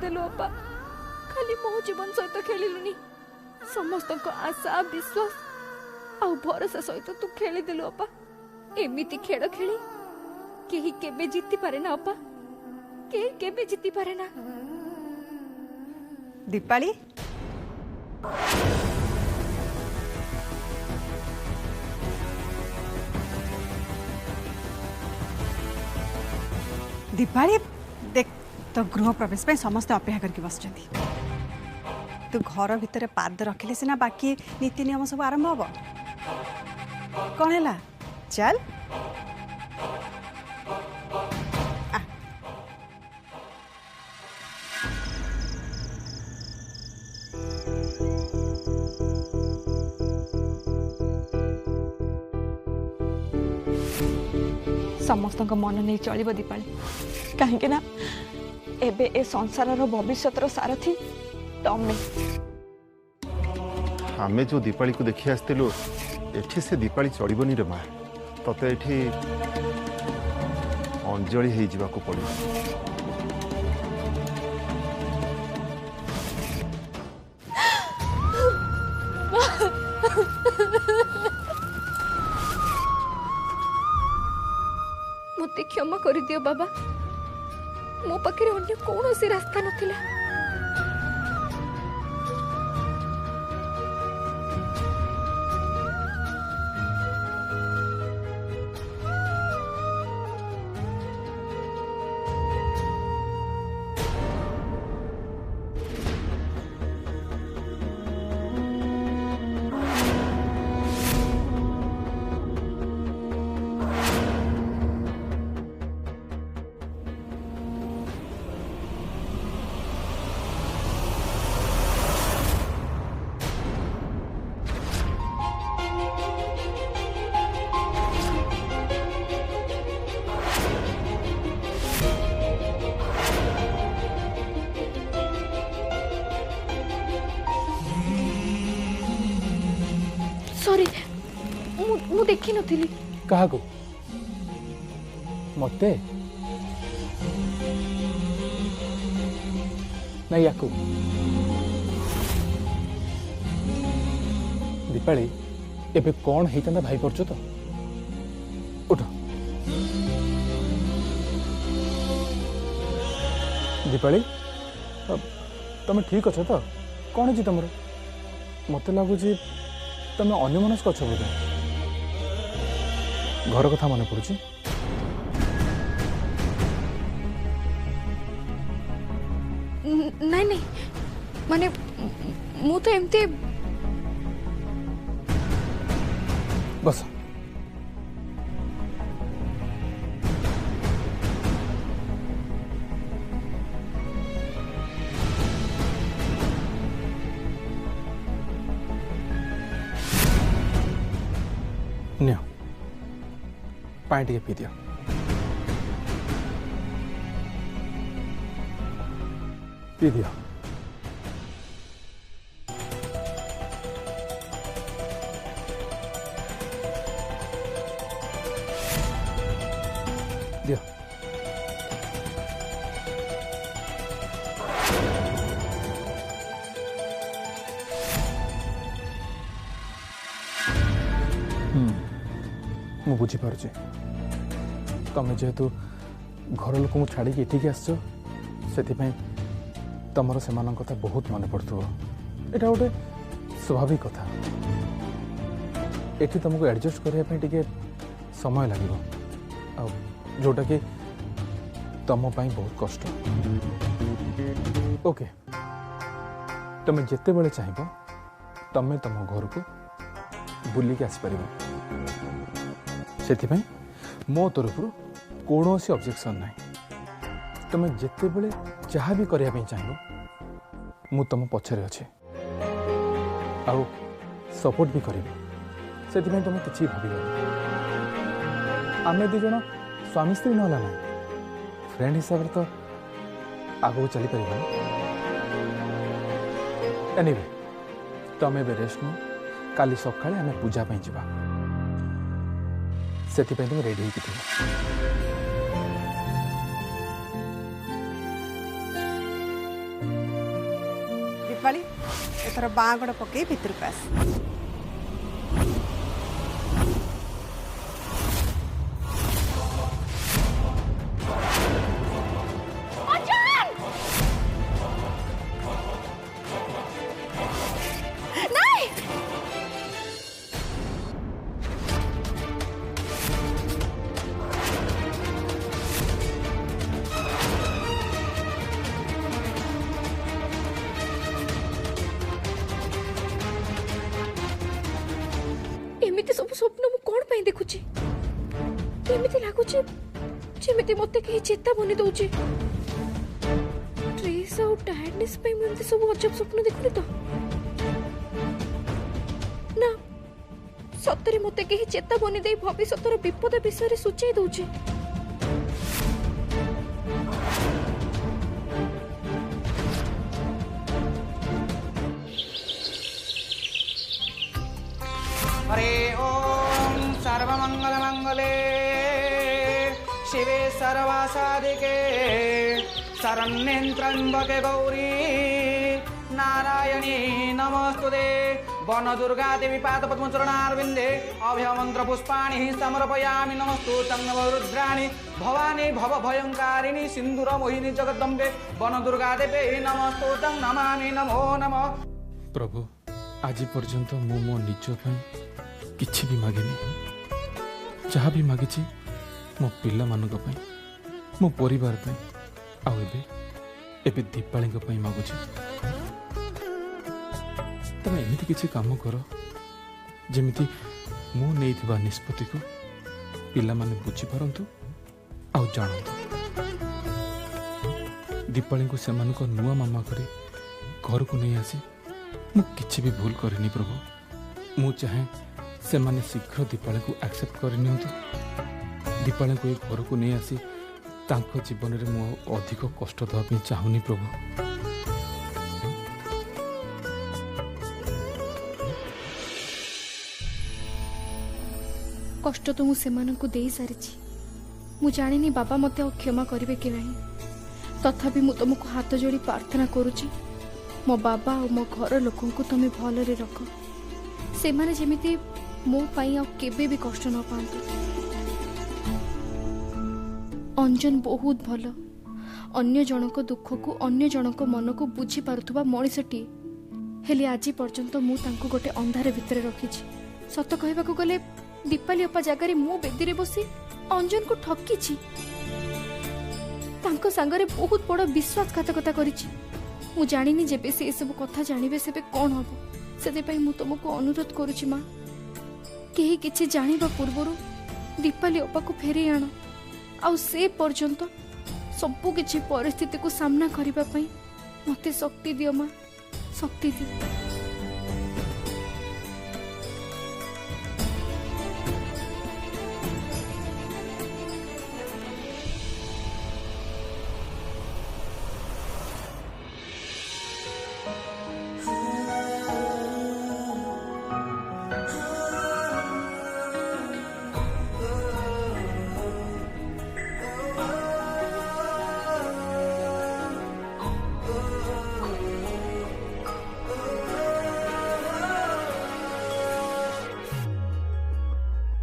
देलु अपा खाली मो जीवन सहित खेलुनी समस्त आशा विश्वास आ भरोसा सहित तू खेली देलु अपा एमिति खेल खेली केही केबे जीति पारे ना अपा केही केबे जीति पारे ना दीपाली दीपाली देख तो गृह प्रवेश पे समस्त अपेक्षा करके बस तू घर भितर पाद रखिले सिना बाकी नीति नियम सब आरंभ हम कौन है चल समस्त मन नहीं चलो दीपाली कहीं ना एबे ए संसार भविष्य सारथी तमें आमे जो दीपाली को देखी आसलु एठी से दीपाली चलबनी रे माँ तते एठी अंजलि हो जावाक पड़े मते क्षमा कर दियो बाबा मो पाखे अन्य कौन सी रास्ता नथिला सॉरी मु देखी नथिली कहा को मते नहीं याकू दीपाली एबे कौन हेता भाई पड़छ तो उठ दीपाली तुम ठीक अच्छ तो कौन है तुम मत लगुच तुम अन्यमनस्क अच्छ बोधे घर कथा मन पड़ुची नहीं नहीं माने मु तो एमती बस नियो पानी टे पी दियो पी दियो दियो मु बुझीपारे तुम जेहेतु घर लोक छाड़ी ये आसो से तुमर से कथा बहुत मन पड़ो यहाँ गोटे स्वाभाविक कथा ये तुमको एडजस्ट करने समय लगे जोटा कि तुम बहुत कष्ट ओके तुम जिते बड़े चाहिए तुम तुम घर को बुलिक आसपर से मो तरफ कौन ऑब्जेक्शन ना तुम जिते बड़े जहाँ भी करने चाहिए मु तुम पछरे अच्छे आउ सपोर्ट भी करी से तुम किसी भाव आम दीज स्वामी स्त्री ना ना फ्रेंड हिसाब से तो आगू चली पार एनीवे तुम ए रेस्ट नो काली सकाळे आम पूजा जा से तुम रेडी हो दीपाली एथर बाँ गोड़ पकई भितर को आस एमिति सब स्वप्न मु कोन पई देखुची एमिति लागुची जेमिति मते के चेता बनि दउची स्ट्रेस और टायर्डनेस पे मु एमिति सब अजब स्वप्न देखुनी तो ना सतरे मते के चेता बनि देई भविष्यतर विपद विषय रे सूचई दउची हरे ओम सर्वमंगल मंगले शिवे सर्वासाधिके शरण्ये त्र्यंबके गौरी नारायणी नमस्तुते वन दुर्गा देवी पाद पद्म चरणारविंदे अभय मंत्र पुष्पाणि समर्पयामि नमस्तुतं रुद्राणि भवानी भव भयंकारिणी सिंदूर मोहिनी जगदम्बे वन दुर्गा देवी नमस्तुतं नमामि नमो नमः। प्रभु आज पर्यंत मु मो निज किछि भी मागिनी जहाँ भी मागिछि मो पिला मानक पई मो परिवार पई आ एबे दीपाली पई मागुछि तमे एमिति किछि काम कर जेमिति मु नेइथिबा निष्पत्ति को पिला माने बुझी परंतु आ जानतु दीपाली को सेमानक नुआ मामा करे घर को नहीं आसी मु किछि भी भूल करनी प्रभु मु चाहे से माने शीघ्र दीपाली को एक्सेप्ट कर दीपाली को घर को नहीं आसी तांको जीवन में मु अधिक कष्ट देवा चाहूनी प्रभु कष्ट तो मु सेमानंकु देई सारिछि मु जानिनी बाबा मते क्षमा करिवे कि नहीं तथापि मु तुमको हाथ जोड़ी प्रार्थना करूछि मो बाबा और मो घर लोकों को तुम भलरे रख से माने जेमिति मो पाई आ केबे भी कष्ट न पांतु अंजन बहुत भल अन्य जनक दुख को अन्य जनक मन को बुझी पारुथुबा मଣିଷटी हेले आज पर्यंत मु तांको गोटे अंधार भितर रखिछि सत कहबा को गले दीपाली अपा जगह मु बेदी रे बसी अंजन को ठकीछि तांको संगरे बहुत बड़ विश्वासघातकता करिछि मु जानिनी जेबे से सब कथा जानिबे सेबे कोन हबो सेते पई मु तुमको अनुरोध करूछि मां केही किछि जानिबा पूर्वरु दीपाली अपा को फेरी आण आ से पर्यंत सबु किछि परिस्थिति को सामना करिबा पई मते शक्ति दियो मां शक्ति दियो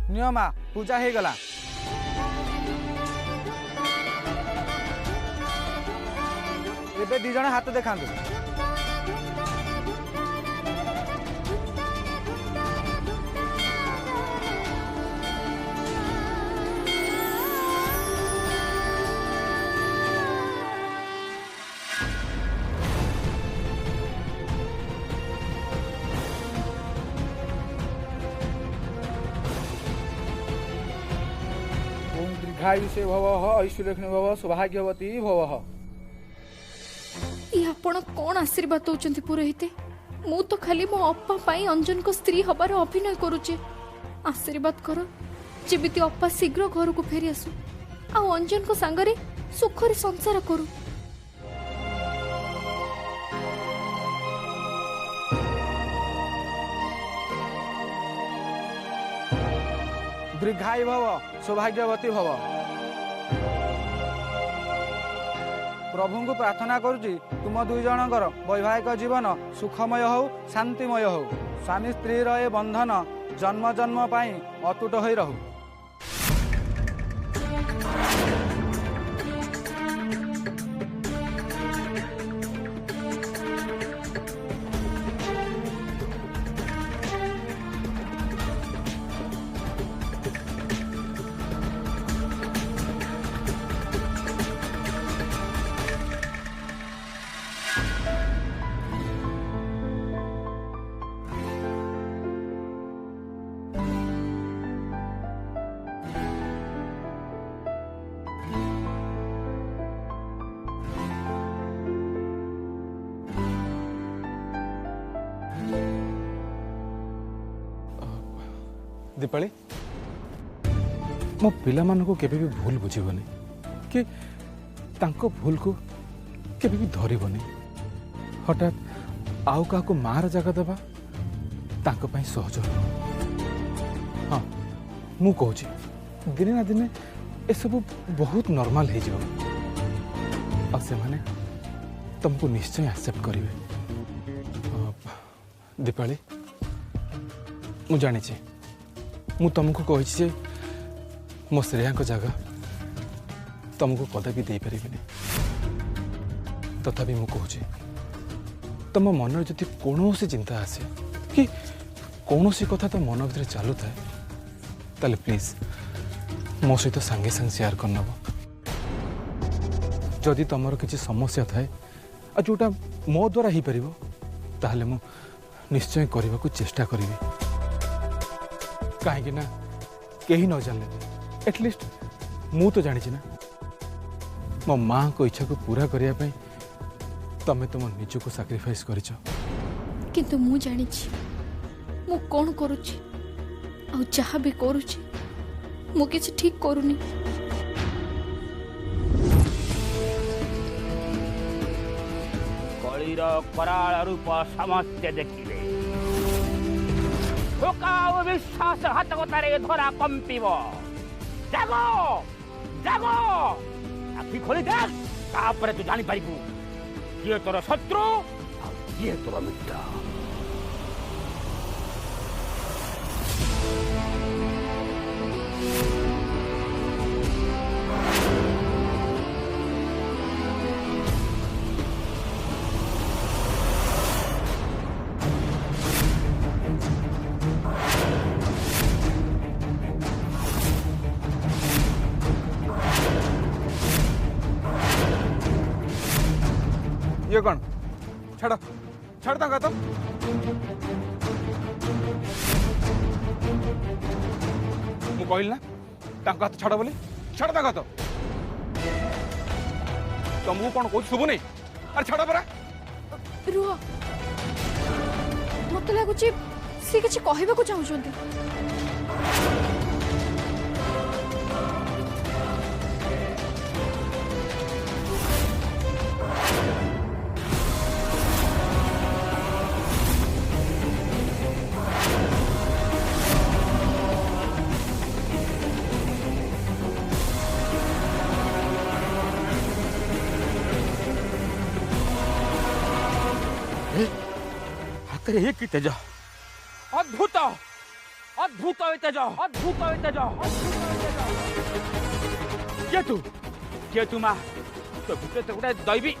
नियमा पूजा हो गला एबे दी जण हाथ देखांतु दीर्घायुषे भवः ऐश्वर्यलक्ष्मी भवः सौभाग्यवती भवः। ये आपण कौन आशीर्वाद दौरान पुरोहिते मु तो खाली मो अप्पा पाई अंजन को स्त्री हबार अभिनय करुचे आशीर्वाद कर जेमिति अप्पा शीघ्र घर को फेरी आसु आ अंजन को सांगरे सुखरे संसार करू दीर्घायु भव सौभाग्यवती भव। प्रभु को प्रार्थना करुच्ची तुम दुई जनकर वैवाहिक जीवन सुखमय हो शांतिमय हो स्वामी स्त्री रे बंधन जन्म जन्म पाई अतुट हो रहू। दीपाली मो पिला मानको केबे भी भूल बुझीबनी कि तांको भूल को केबे भी धरिबनी हठात आउ का को मार जगह देबा तांको पई सहज हाँ मु कहूची दिने ना दिने ए सब बहुत नॉर्मल हे जिवो आ से माने तुमको निश्चय एक्सेप्ट करिवे। दीपाली मु जानी छी मु तुमको कही मो श्रेया जगह तुमको कदापि दे पारि तथापि मु कहूँ तुम मन जदि कौन चिंता आसे कि कौन कथा तो मन भर चलू थाए ताले प्लीज मो सहित सांगे सांगे शेयर करनब जदि तुम किसी समस्या थाए आ जोटा मो द्वारा ही पारिबो ताहले मु निश्चय करने को चेष्टा करी कहीं ना कहीं न जानले एटलिस्ट मु तो जानी ना मो माँ को इच्छा को पूरा करने तमें तुम निज को सैक्रिफाइस करिछ किंतु मु जानी मु कौन करुची आ जहाँ भी करुची मु किसी ठीक करूनी। कलिर कराल रूप समस्ते देखिले ठोकाओ विश्वास हातकतारे धरा कंपिब जागो जागो आखि खोली देख तापर तू जानी पारिबू किए तोर शत्रु आ किए तोर मित्र। ये कौन छड़ छड़ तो मु कहल ना हाथ छड़ बोली छड़ तो तुमको कौन कह शुभु नहीं अरे छड़ परा रुह मत लगुच सी किसी कहवाक चाहते ये की तेज अद्भुत अद्भुत तेज अद्भुत तेज किए तू माँ तो भूत तो गोटे दैवी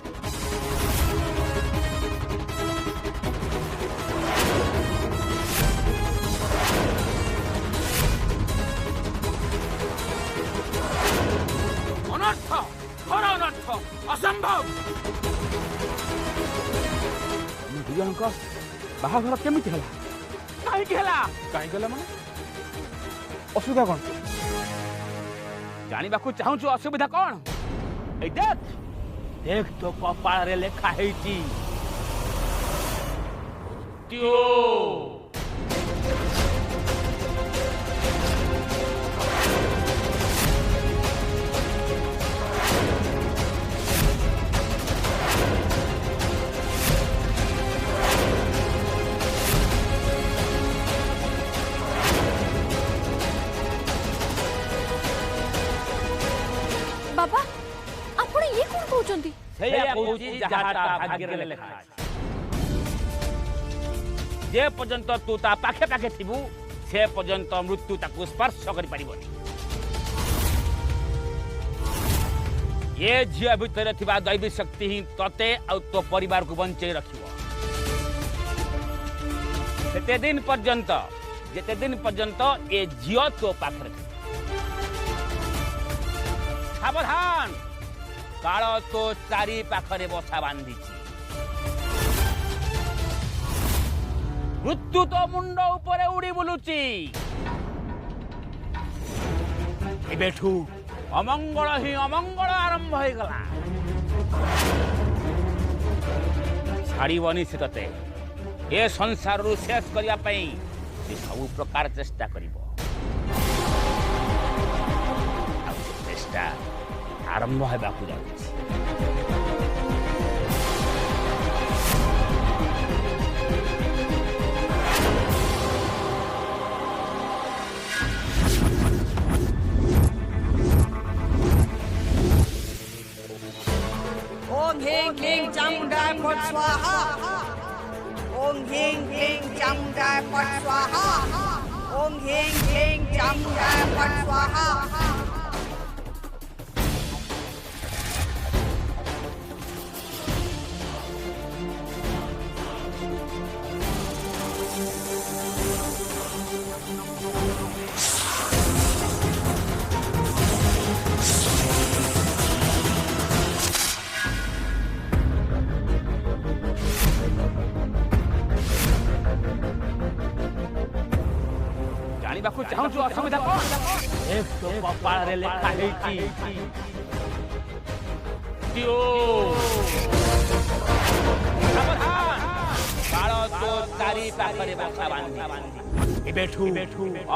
अनर्थ घर अनर्थ असंभव दुजन बाहाघर केमी कहीं माने असुविधा कौन जाना चाहूँ असुविधा कौन देख देख तो कपाल रे लेखा है जहाँ ता भाग्य लेखा जे पर्यंत तू ता पाखे पाखे थिबु से पर्यंत मृत्यु ताकू स्पर्श करि परिबनी ये झिया भितर थिबा दैवी शक्ति ही तते आ तो परिवार को बंचे रखिबो जेते दिन पर्यंत ए झियो तो पाखरे सावधान काल तो चारि पाखरे बसा बांधी मृत्यु तो मुंड ऊपर उड़ी बुलुची एबेठू अमंगल ही अमंगल आरंभ हो गला छाड़बनी से ते ए संसार रु शेष करिया पई से सब प्रकार चेष्टा करिवो चेष्टा आरंभ हेबाकू जाउछि Om Hing King Chamudai Phật Swaha. Om Hing King Chamudai Phật Swaha. Om Hing King Chamudai Phật Swaha. जानिबाकू चाहूछु असुविधा कोन एक तो कपाळ रे लेखा हेची दियो सावधान काल तो चारि पाखरे बसा बांधी एबेठू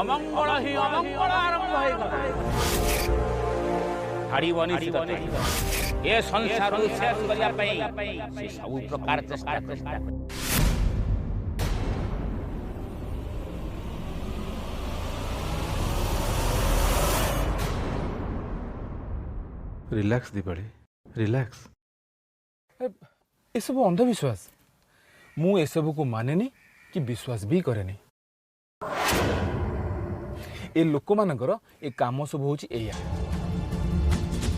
अमंगल ही अमंगल आरंभ हो गला छाड़बनी से ए संसार रु शेष करिया पई से सब प्रकार चेष्टा करता रिलैक्स दीपाली रिलैक्स ये सब अंधविश्वास मु ए सब को माने नहीं कि विश्वास भी करे नहीं ए लोक मानकर ए काम सब होची एया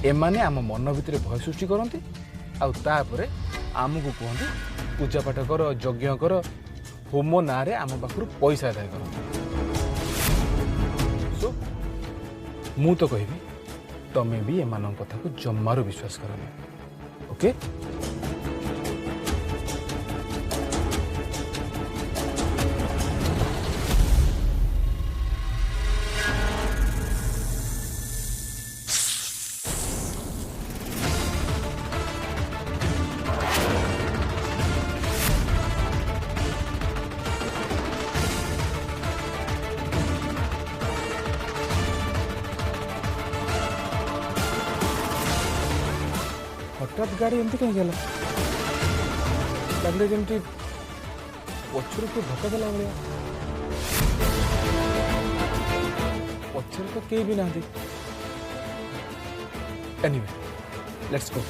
ए माने आम मन भितर भय सृष्टि करंती आ तापरे आमको कहंती पूजा पाठ कर यज्ञ कर होम ना रे आम पाखरु पैसा आदाय करंती सो मु तो कहबी तमें भी एमान कथा को जम्मारो विश्वास करना ओके हठात गाड़ी एमती कहीं गला लगले जमती पछर को धक्का देला भाया पछर तो कई भी ना एनीवे लेट्स गो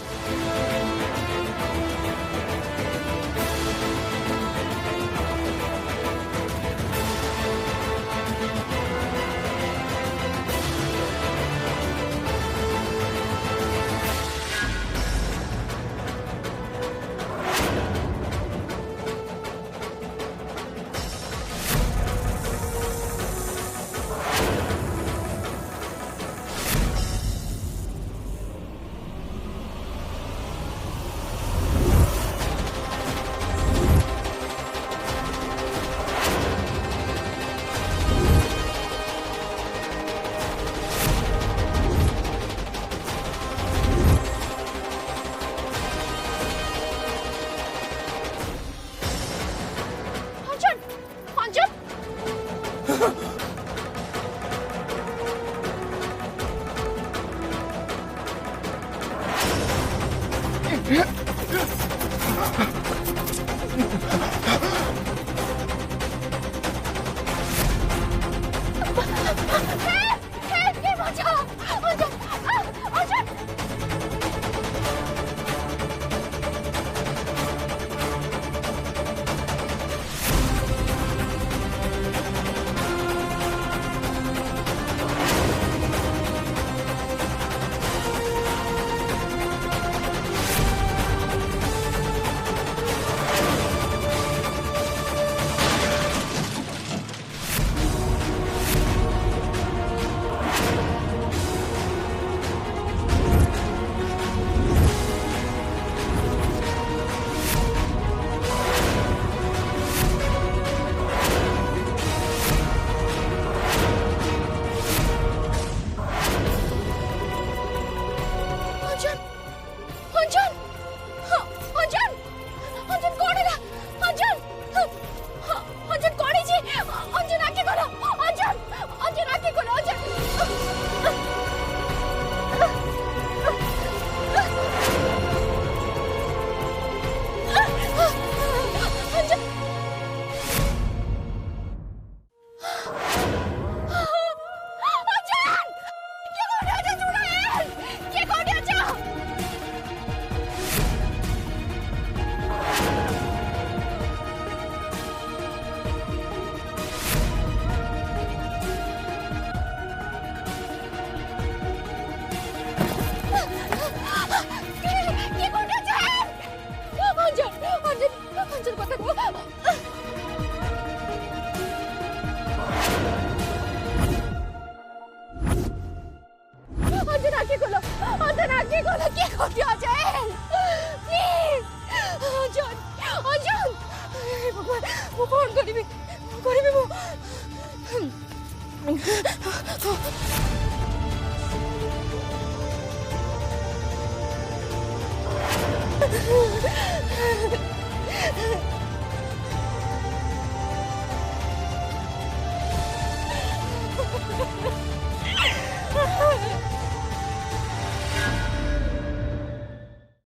हाँ।